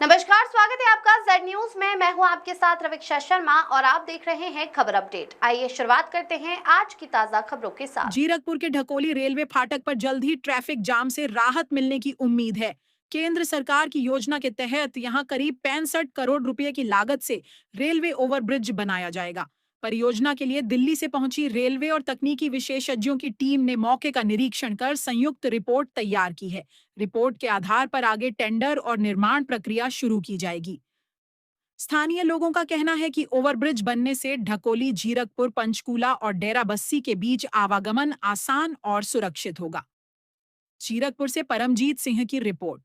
नमस्कार, स्वागत है आपका जेड न्यूज में। मैं हूं आपके साथ रवीक्षा शर्मा और आप देख रहे हैं खबर अपडेट। आइए शुरुआत करते हैं आज की ताजा खबरों के साथ। जीरकपुर के ढकोली रेलवे फाटक पर जल्द ही ट्रैफिक जाम से राहत मिलने की उम्मीद है। केंद्र सरकार की योजना के तहत यहां करीब 65 करोड़ रुपए की लागत से रेलवे ओवरब्रिज बनाया जाएगा। परियोजना के लिए दिल्ली से पहुंची रेलवे और तकनीकी विशेषज्ञों की टीम ने मौके का निरीक्षण कर संयुक्त रिपोर्ट तैयार की है। रिपोर्ट के आधार पर आगे टेंडर और निर्माण प्रक्रिया शुरू की जाएगी। स्थानीय लोगों का कहना है कि ओवरब्रिज बनने से ढकोली, जीरकपुर, पंचकूला और डेरा बस्सी के बीच आवागमन आसान और सुरक्षित होगा। जीरकपुर से परमजीत सिंह की रिपोर्ट।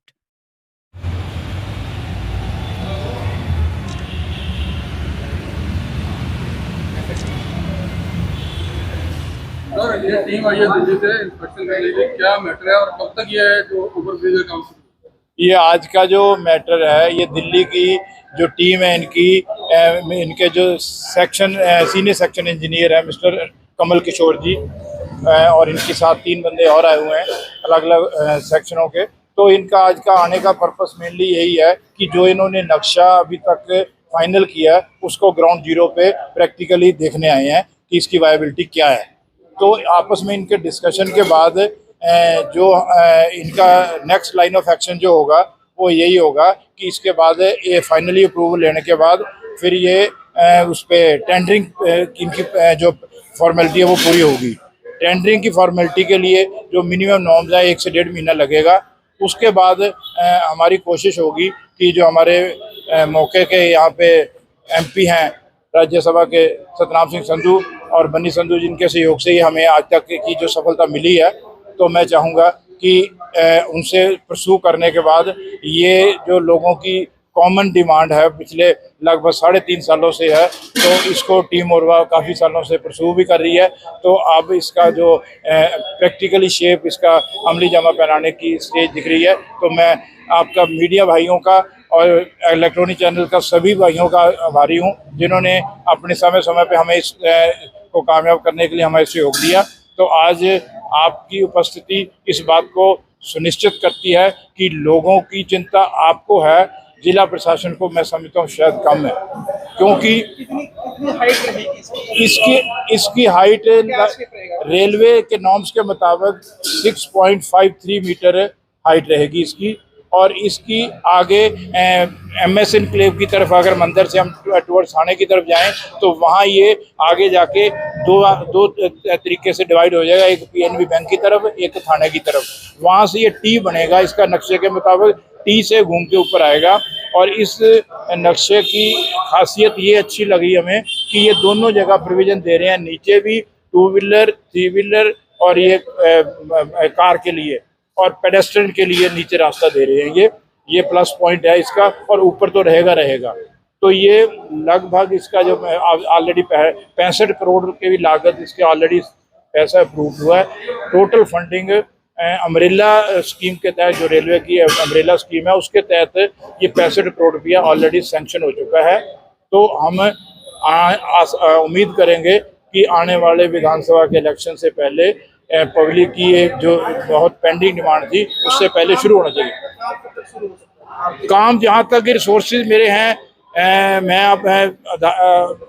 सर, ये टीम आई है दिल्ली से इंस्पेक्शन करने के लिए, क्या मैटर है और कब तक ये जो ओवरब्रिज का काम शुरू होगा? ये आज का जो मैटर है, ये दिल्ली की जो टीम है इनके जो सीनियर सेक्शन इंजीनियर है मिस्टर कमल किशोर जी, और इनके साथ 3 बंदे और आए हुए हैं अलग अलग सेक्शनों के। तो इनका आज का आने का पर्पस मेनली यही है कि जो इन्होंने नक्शा अभी तक फाइनल किया है उसको ग्राउंड जीरो पे प्रैक्टिकली देखने आए हैं कि इसकी वायबिलिटी क्या है। तो आपस में इनके डिस्कशन के बाद जो इनका नेक्स्ट लाइन ऑफ एक्शन जो होगा वो यही होगा कि इसके बाद ये फाइनली अप्रूवल लेने के बाद फिर ये उस पर टेंडरिंग इनकी जो फॉर्मेलिटी है वो पूरी होगी। टेंडरिंग की फॉर्मेलिटी के लिए जो मिनिमम नॉर्म्स है 1 से 1.5 महीना लगेगा। उसके बाद हमारी कोशिश होगी कि जो हमारे मौके के यहाँ पे MP हैं राज्यसभा के सतनाम सिंह संधू और बन्नी संधू, जिनके सहयोग से ही हमें आज तक की जो सफलता मिली है, तो मैं चाहूँगा कि उनसे परसू करने के बाद ये जो लोगों की कॉमन डिमांड है पिछले लगभग 3.5 सालों से है, तो इसको टीम उर्वा काफ़ी सालों से परसू भी कर रही है। तो अब इसका जो प्रैक्टिकली शेप, इसका अमली जामा पहनाने की स्टेज दिख रही है। तो मैं आपका मीडिया भाइयों का और इलेक्ट्रॉनिक चैनल का सभी भाइयों का आभारी हूँ जिन्होंने अपने समय समय पे हमें इस को कामयाब करने के लिए हमें सहयोग दिया। तो आज आपकी उपस्थिति इस बात को सुनिश्चित करती है कि लोगों की चिंता आपको है, जिला प्रशासन को मैं समझता हूँ शायद कम है, क्योंकि इसकी हाइट रेलवे के नॉर्म्स के मुताबिक 6.53 मीटर हाइट रहेगी इसकी। और इसकी आगे MS एनक्लेव की तरफ अगर मंदिर से हम टुवर्ड्स थाने की तरफ जाएं तो वहाँ ये आगे जाके दो तरीके से डिवाइड हो जाएगा, एक PNB बैंक की तरफ, एक थाने की तरफ। वहाँ से ये T बनेगा, इसका नक्शे के मुताबिक T से घूम के ऊपर आएगा। और इस नक्शे की खासियत ये अच्छी लगी हमें कि ये दोनों जगह प्रोविज़न दे रहे हैं, नीचे भी 2 व्हीलर 3 व्हीलर और ये कार के लिए और पेडेस्ट्रियन के लिए नीचे रास्ता दे रहे हैं। ये प्लस पॉइंट है इसका, और ऊपर तो रहेगा। तो ये लगभग इसका जो ऑलरेडी 65 करोड़ की भी लागत इसके ऑलरेडी पैसा अप्रूव हुआ है। टोटल फंडिंग अम्ब्रेला स्कीम के तहत, जो रेलवे की अम्ब्रेला स्कीम है उसके तहत ये 65 करोड़ रुपया ऑलरेडी सैंक्शन हो चुका है। तो हम उम्मीद करेंगे कि आने वाले विधानसभा के इलेक्शन से पहले पब्लिक की एक जो बहुत पेंडिंग डिमांड थी उससे पहले शुरू होना चाहिए काम। जहाँ तक रिसोर्सेज मेरे हैं, मैं अब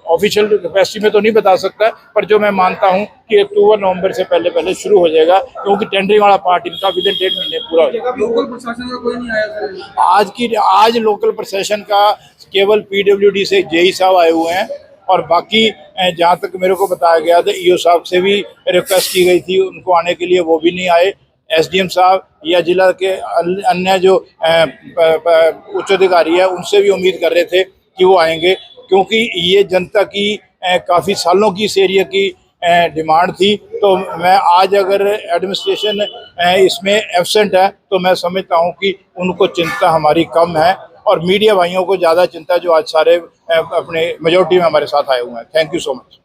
ऑफिशियल कैपेसिटी में तो नहीं बता सकता, पर जो मैं मानता हूँ कि अक्टूबर-नवंबर से पहले शुरू हो जाएगा, क्योंकि टेंडरिंग वाला पार्ट इनका विदिन 1.5 महीने पूरा हो जाएगा। लोकल प्रशासन का कोई नहीं आया? आज लोकल प्रशासन का केवल PWD से JE साहब आए हुए हैं, और बाकी जहाँ तक मेरे को बताया गया था EO साहब से भी रिक्वेस्ट की गई थी उनको आने के लिए, वो भी नहीं आए। SDM साहब या जिला के अन्य जो उच्च अधिकारी है उनसे भी उम्मीद कर रहे थे कि वो आएंगे, क्योंकि ये जनता की काफ़ी सालों की इस एरिया की डिमांड थी। तो मैं आज अगर एडमिनिस्ट्रेशन इसमें एब्सेंट है तो मैं समझता हूँ कि उनको चिंता हमारी कम है, और मीडिया भाइयों को ज़्यादा चिंता जो आज सारे अपने मेजॉरिटी में हमारे साथ आए हुए हैं। Thank you so much.